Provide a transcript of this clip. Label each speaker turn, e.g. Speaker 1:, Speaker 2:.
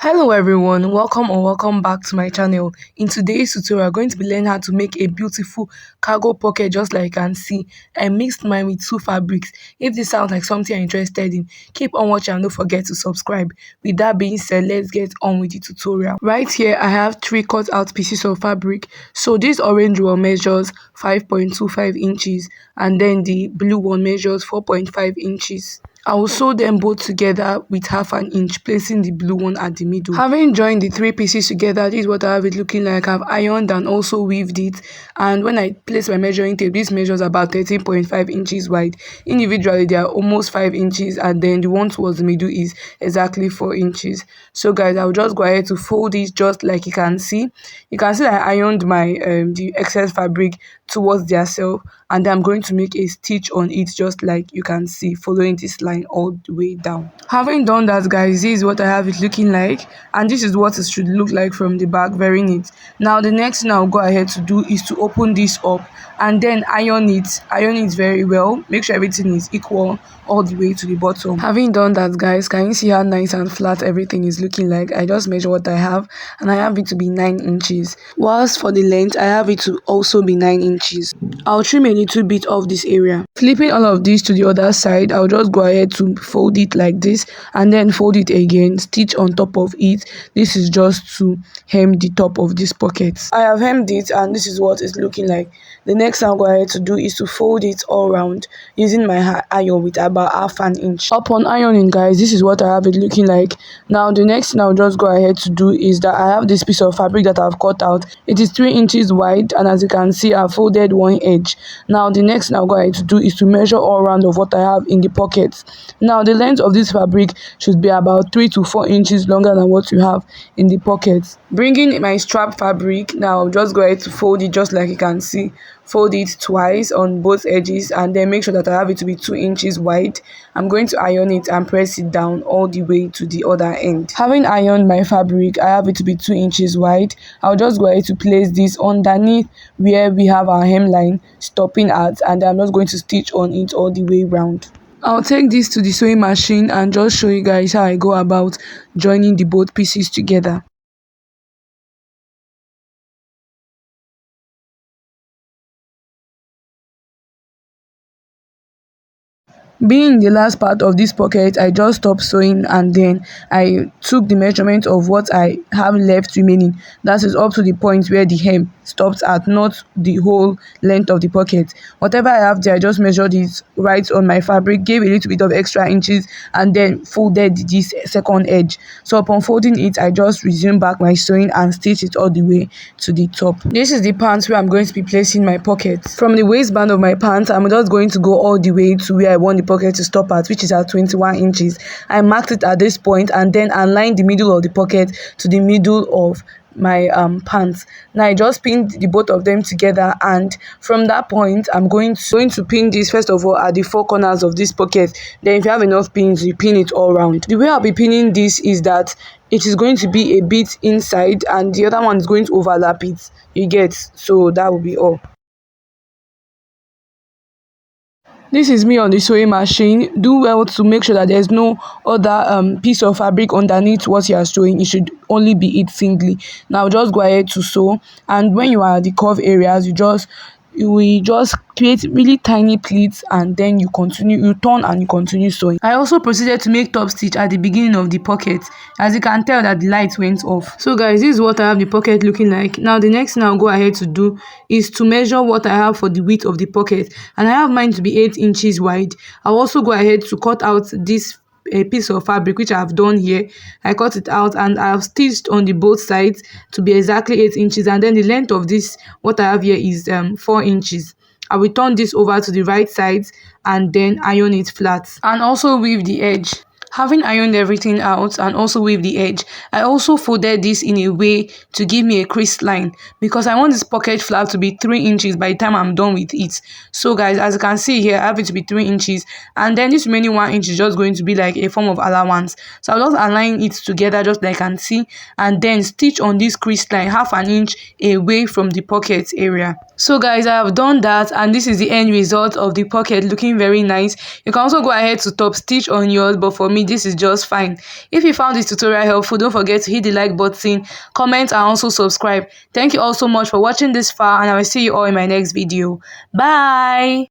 Speaker 1: Hello everyone, welcome or welcome back to my channel. In today's tutorial, we're going to be learning how to make a beautiful cargo pocket just like you can see. I mixed mine with two fabrics. If this sounds like something you're interested in, keep on watching and don't forget to subscribe. With that being said, let's get on with the tutorial. Right here, I have three cut out pieces of fabric. So this orange one measures 5.25 inches and then the blue one measures 4.5 inches. I will sew them both together with half an inch, placing the blue one at the middle. Having joined the three pieces together, this is what I have it looking like. I've ironed and also weaved it. And when I place my measuring tape, this measures about 13.5 inches wide. Individually, they are almost 5 inches, and then the one towards the middle is exactly 4 inches. So guys, I'll just go ahead to fold it just like you can see. You can see that I ironed my the excess fabric towards their self, and I'm going to make a stitch on it just like you can see, following this line all the way down. Having done that, guys, this is what I have it looking like, and this is what it should look like from the back. Very neat. Now the next thing I'll go ahead to do is to open this up and then iron it very well. Make sure everything is equal all the way to the bottom. Having done that, guys, can you see how nice and flat everything is looking like? I just measure what I have, and I have it to be 9 inches, whilst for the length I have it to also be 9 inches. I'll trim a little bit of this area. Flipping all of this to the other side, I'll just go ahead to fold it like this and then fold it again, stitch on top of it. This is just to hem the top of this pocket. I have hemmed it, and this is what it's looking like. The next I'll go ahead to do is to fold it all around using my iron with about half an inch. Upon ironing, guys, this is what I have it looking like. Now the next thing I'll just go ahead to do is that I have this piece of fabric that I've cut out. It is 3 inches wide, and as you can see, I've folded one edge. Now the next thing I'll go ahead to do is to measure all around of what I have in the pockets. Now the length of this fabric should be about 3 to 4 inches longer than what you have in the pockets. Bringing my strap fabric, now I'll just go ahead to fold it just like you can see. Fold it twice on both edges, and then make sure that I have it to be 2 inches wide. I'm going to iron it and press it down all the way to the other end. Having ironed my fabric, I have it to be 2 inches wide. I'll just go ahead to place this underneath where we have our hemline stopping at, and I'm just going to stitch on it all the way round. I'll take this to the sewing machine and just show you guys how I go about joining the both pieces together. Being the last part of this pocket, I just stopped sewing, and then I took the measurement of what I have left remaining. That is up to the point where the hem stops at, not the whole length of the pocket. Whatever I have there, I just measured it right on my fabric, gave a little bit of extra inches, and then folded this second edge. So upon folding it, I just resumed back my sewing and stitched it all the way to the top. This is the pants where I'm going to be placing my pockets. From the waistband of my pants, I'm just going to go all the way to where I want the pocket to stop at, which is at 21 inches. I marked it at this point and then aligned the middle of the pocket to the middle of my pants. Now I just pinned the both of them together, and from that point I'm going to pin this first of all at the four corners of this pocket. Then if you have enough pins, you pin it all around. The way I'll be pinning this is that it is going to be a bit inside and the other one is going to overlap it, you get. So that will be all. This is me on the sewing machine. Do well to make sure that there's no other piece of fabric underneath what you are sewing. It should only be it singly. Now just go ahead to sew, and when you are at the curve areas, you will just create really tiny pleats, and then you turn and you continue sewing. I also proceeded to make top stitch at the beginning of the pocket. As you can tell that the light went off. So guys, this is what I have the pocket looking like. Now the next thing I'll go ahead to do is to measure what I have for the width of the pocket, and I have mine to be 8 inches wide. I'll also go ahead to cut out this a piece of fabric, which I have done here. I cut it out and I have stitched on the both sides to be exactly 8 inches, and then the length of this what I have here is 4 inches. I will turn this over to the right side and then iron it flat, and also weave the edge. Having ironed everything out and also weave the edge, I also folded this in a way to give me a crease line, because I want this pocket flap to be 3 inches by the time I'm done with it. So guys, as you can see here, I have it to be 3 inches, and then this remaining 1 inch is just going to be like a form of allowance. So I'll just align it together just like you can see, and then stitch on this crease line half an inch away from the pocket area. So guys, I have done that, and this is the end result of the pocket, looking very nice. You can also go ahead to top stitch on yours, but for me me, this is just fine. If you found this tutorial helpful, don't forget to hit the like button, comment, and also subscribe. Thank you all so much for watching this far, and I will see you all in my next video. Bye.